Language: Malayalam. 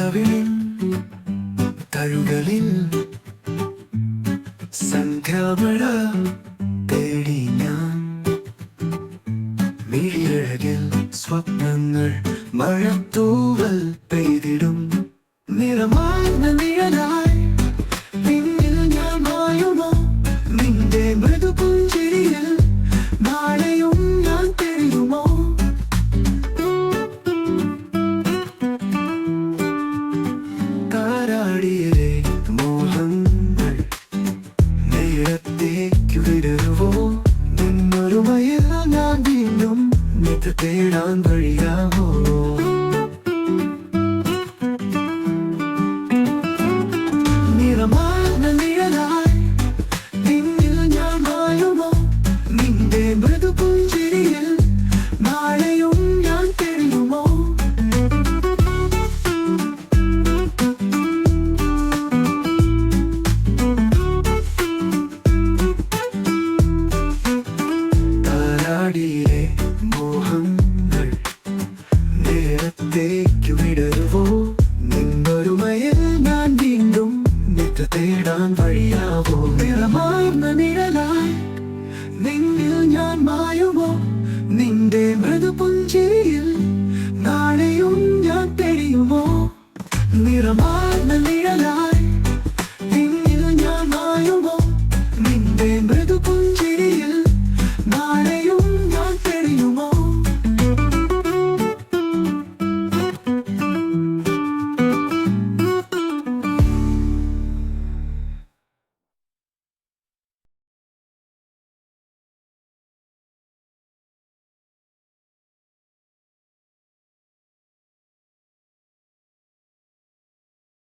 നിലവിളിൻ തഴുകളിൽ സന്ധ്യാമഴ തേടി ഞാൻ മിഴിയഴകിൽ സ്വപ്നങ്ങൾ മഴത്തൂവൽ പെയ്തിടും നിറമാർന്ന നിഴലായി പിന്നിൽ ഞാൻ മായുമോ നിന്റെ മൃദുപുഞ്ചിരിയിൽ നാളെയും ഞാൻ തെളിയുമോ താരാടിയിലെ മോഹങ്ങൾ നേരത്തേക്കു വിടരുവോ നിന്നൊരുമയിൽ ഞാൻ വീണ്ടും നിത്യ തേടാൻ വഴിയാവോ നിറമാർന്ന നിഴലായി പിന്നിൽ ഞാൻ മായുമോ നിന്റെ മൃദുപുഞ്ചിരിയിൽ നാളെയും ഞാൻ തെളിയുമോ താരാടിയിലെ മോഹങ്ങൾ നേരത്തേക്കു വിടരുവോ നിന്നൊരുമയിൽ ഞാൻ വീണ്ടും നിത്യ തേടാൻ വഴിയാവോ നിറമാർന്ന നിഴ